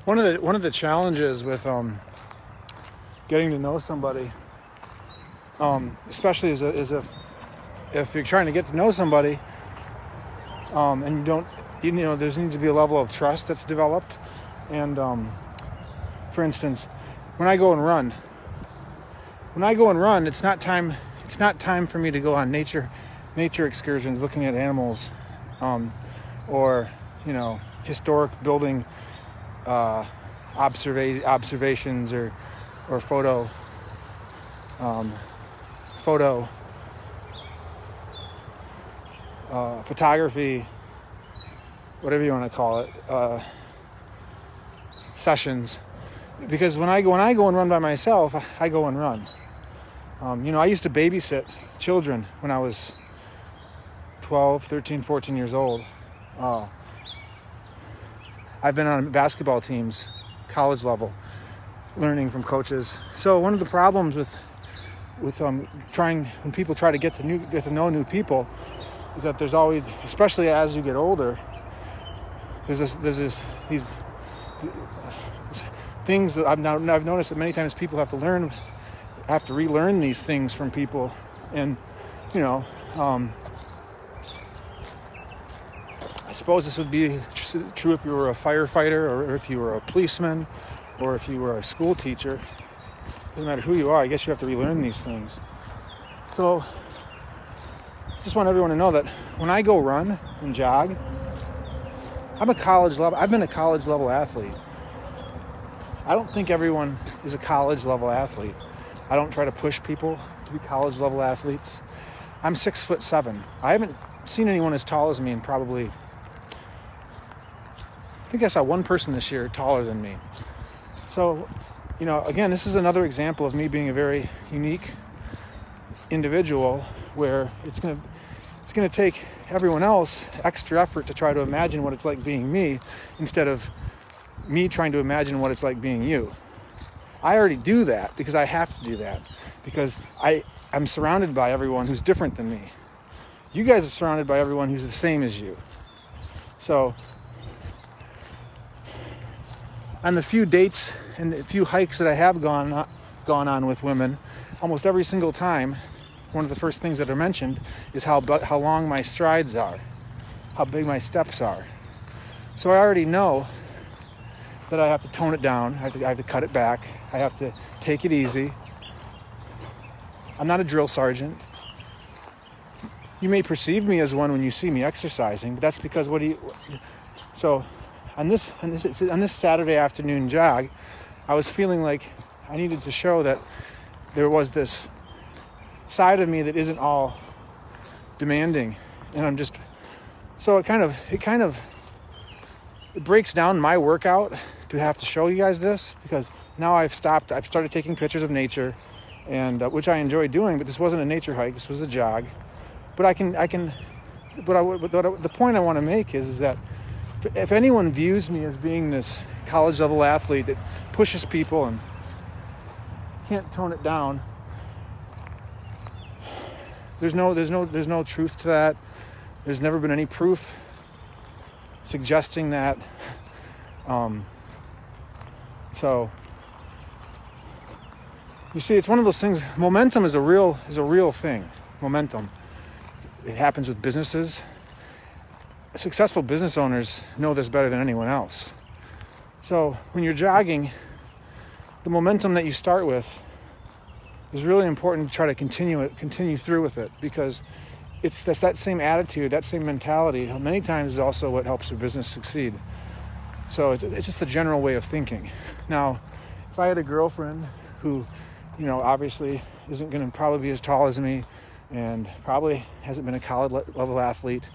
One of the challenges with getting to know somebody, especially if you're trying to get to know somebody, and you don't, there needs to be a level of trust that's developed. And for instance, when I go and run, it's not time for me to go on nature excursions looking at animals, or historic building observations or photo photography, whatever you want to call it, sessions. Because when I go and run by myself, I go and run. I used to babysit children when I was 12, 13, 14 years old. I've been on basketball teams, college level, learning from coaches. So one of the problems with when people try to get to know new people is that there's always, especially as you get older, there's these things that I've noticed that many times people have to relearn these things from people. And I suppose this would be true if you were a firefighter, or if you were a policeman, or if you were a school teacher. Doesn't matter who you are, I guess you have to relearn these things. So just want everyone to know that when I go run and jog, I've been a college level athlete. I don't think everyone is a college level athlete. I don't try to push people to be college level athletes. I'm 6'7". I haven't seen anyone as tall as me in probably, I think I saw one person this year taller than me. So, again, this is another example of me being a very unique individual, where it's going to take everyone else extra effort to try to imagine what it's like being me, instead of me trying to imagine what it's like being you. I already do that because I have to do that, because I'm surrounded by everyone who's different than me. You guys are surrounded by everyone who's the same as you. So on the few dates and a few hikes that I have gone on with women, almost every single time, one of the first things that are mentioned is how long my strides are, how big my steps are. So I already know that I have to tone it down. I have to cut it back. I have to take it easy. I'm not a drill sergeant. You may perceive me as one when you see me exercising, but that's because so on this Saturday afternoon jog, I was feeling like I needed to show that there was this side of me that isn't all demanding, and it breaks down my workout to have to show you guys this, because now I've started taking pictures of nature, and which I enjoy doing, but this wasn't a nature hike, this was a jog. But the point I want to make is that if anyone views me as being this college level athlete that pushes people and can't tone it down, there's no truth to that. There's never been any proof suggesting that. So you see, it's one of those things. Momentum is a real thing. Momentum. It happens with businesses. Successful business owners know this better than anyone else. So when you're jogging, the momentum that you start with is really important to try to continue through with it, because it's that same attitude, that same mentality, many times is also what helps your business succeed. So it's just the general way of thinking. Now, if I had a girlfriend who, obviously isn't going to probably be as tall as me, and probably hasn't been a college level athlete,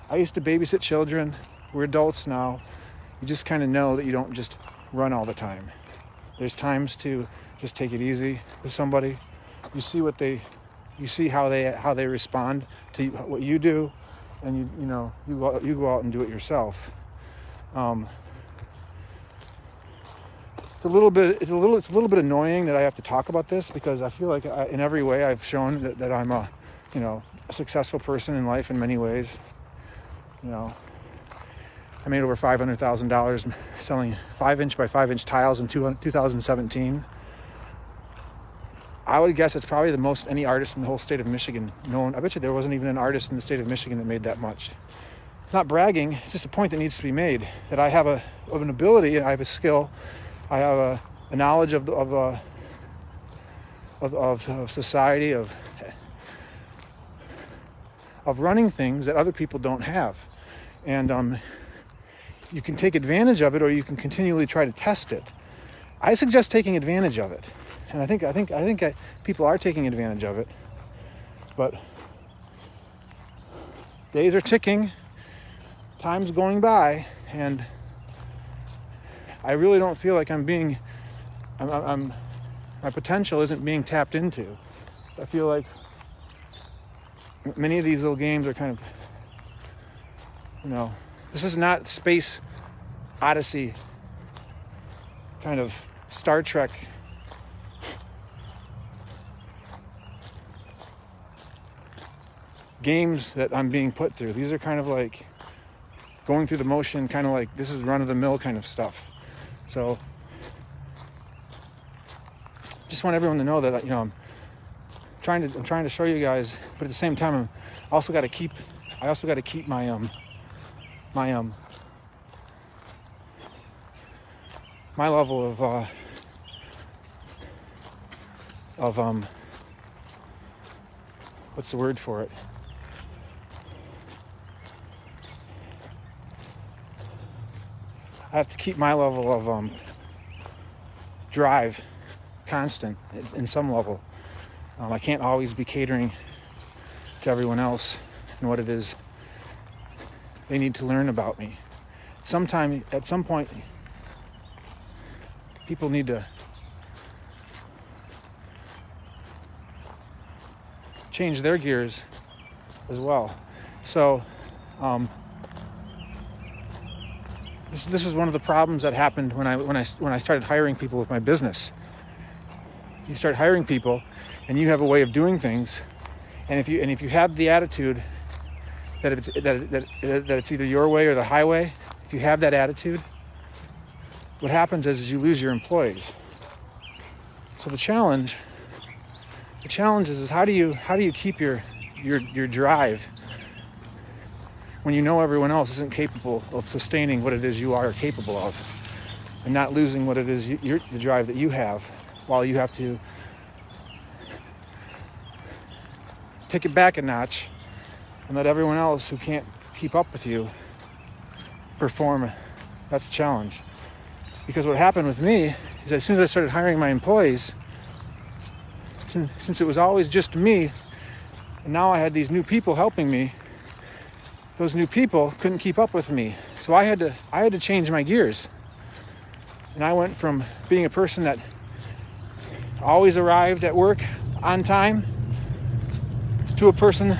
I used to babysit children. We're adults now. You just kind of know that you don't just run all the time. There's times to just take it easy with somebody. You see how they respond to what you do, and you go out and do it yourself. It's a little bit annoying that I have to talk about this, because I feel like in every way I've shown that I'm a successful person in life in many ways. I made over $500,000 selling 5-inch by 5-inch tiles in 2017. I would guess it's probably the most any artist in the whole state of Michigan known. I bet you there wasn't even an artist in the state of Michigan that made that much. Not bragging, it's just a point that needs to be made, that I have an ability, I have a skill, I have a knowledge of society, of running things that other people don't have. And you can take advantage of it, or you can continually try to test it. I suggest taking advantage of it, and I think people are taking advantage of it. But days are ticking, time's going by, and I really don't feel like my potential isn't being tapped into. I feel like many of these little games are kind of, this is not Space Odyssey kind of Star Trek games that I'm being put through. These are kind of like going through the motion, kind of like this is run-of-the-mill kind of stuff. So just want everyone to know that I'm trying to show you guys, but at the same time I also got to keep my level of what's the word for it? I have to keep my level of drive constant in some level. I can't always be catering to everyone else and what it is they need to learn about me. At some point, people need to change their gears as well. So this was one of the problems that happened when I started hiring people with my business. You start hiring people, and you have a way of doing things, and if you have the attitude that it's either your way or the highway, if you have that attitude, what happens is you lose your employees. So the challenge is how do you keep your drive when you know everyone else isn't capable of sustaining what it is you are capable of, and not losing what it is the drive that you have, while you have to take it back a notch and let everyone else who can't keep up with you perform. That's the challenge. Because what happened with me is as soon as I started hiring my employees, since it was always just me, and now I had these new people helping me, those new people couldn't keep up with me. So I had to change my gears. And I went from being a person that always arrived at work on time to a person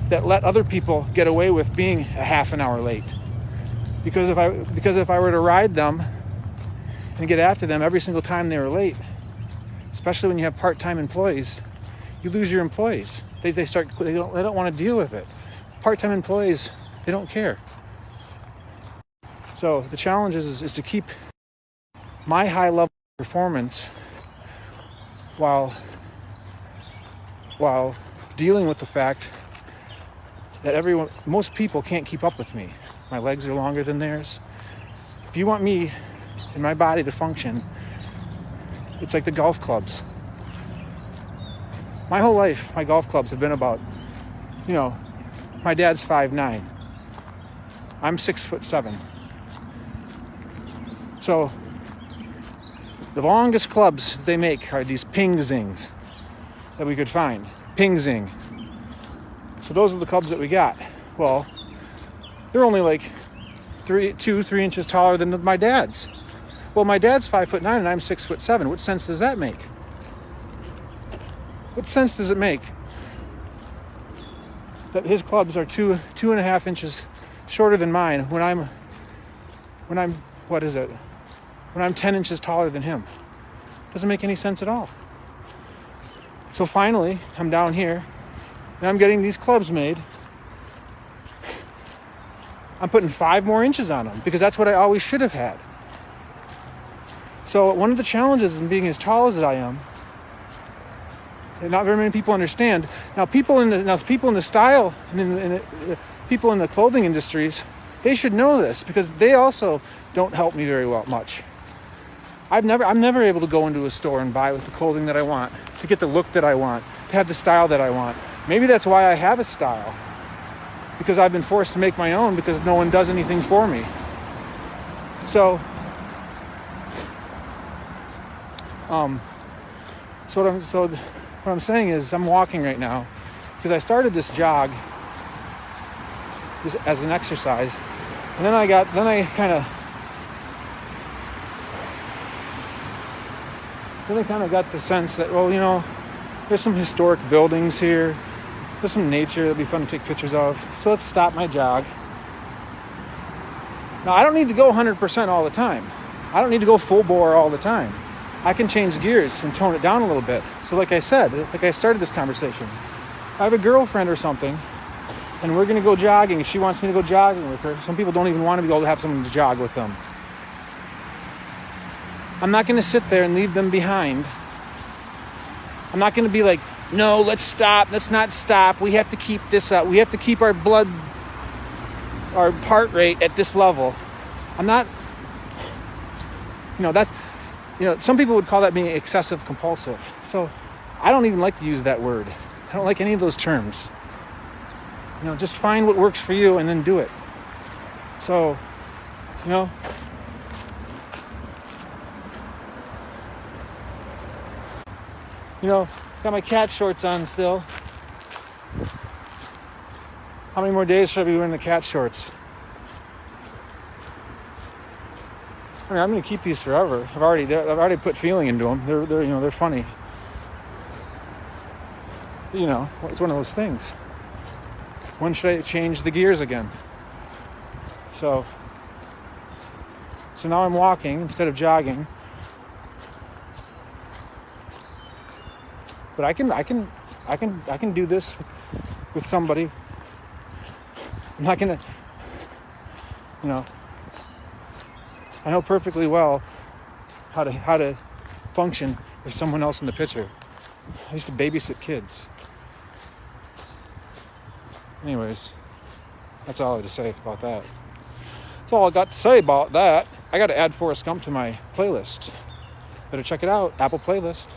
that let other people get away with being a half an hour late. Because if I were to ride them and get after them every single time they were late, especially when you have part-time employees, you lose your employees. They don't want to deal with it. Part-time employees, they don't care. So the challenge is to keep my high level of performance while dealing with the fact that most people can't keep up with me. My legs are longer than theirs. If you want me and my body to function, it's like the golf clubs. My whole life, my golf clubs have been about, my dad's 5'9". I'm 6'7". So the longest clubs they make are these ping zings that we could find. Ping zing. So those are the clubs that we got. Well, they're only like 3 inches taller than my dad's. Well, my dad's 5'9" and I'm 6'7". What sense does that make? What sense does it make that his clubs are 2.5 inches shorter than mine when I'm 10 inches taller than him? Doesn't make any sense at all. So finally, I'm down here and I'm getting these clubs made I'm putting 5 more inches on them because that's what I always should have had. So one of the challenges in being as tall as I am, and not very many people understand. Now, people in the style and people in the clothing industries, they should know this because they also don't help me very much. I'm never able to go into a store and buy with the clothing that I want, to get the look that I want, to have the style that I want. Maybe that's why I have a style, because I've been forced to make my own because no one does anything for me. So what I'm saying is I'm walking right now because I started this jog just as an exercise, and then I kind of got the sense that, well, there's some historic buildings here, there's some nature that'd be fun to take pictures of, so let's stop my jog. Now, I don't need to go 100% all the time. I don't need to go full bore all the time. I can change gears and tone it down a little bit. So like I said, like I started this conversation, I have a girlfriend or something, and we're going to go jogging. If she wants me to go jogging with her, some people don't even want to be able to have someone to jog with them. I'm not going to sit there and leave them behind. I'm not going to be like, no, let's stop. Let's not stop. We have to keep this up. We have to keep our heart rate at this level. I'm not, some people would call that being excessive compulsive. So I don't even like to use that word. I don't like any of those terms. Just find what works for you and then do it. So, got my cat shorts on still. How many more days should I be wearing the cat shorts? I mean, I'm going to keep these forever. I've already put feeling into them. They're funny. It's one of those things. When should I change the gears again? So now I'm walking instead of jogging. But I can do this with somebody. I'm not gonna, I know perfectly well how to function with someone else in the picture. I used to babysit kids. Anyways, that's all I had to say about that. That's all I got to say about that. I got to add Forrest Gump to my playlist. Better check it out, Apple playlist.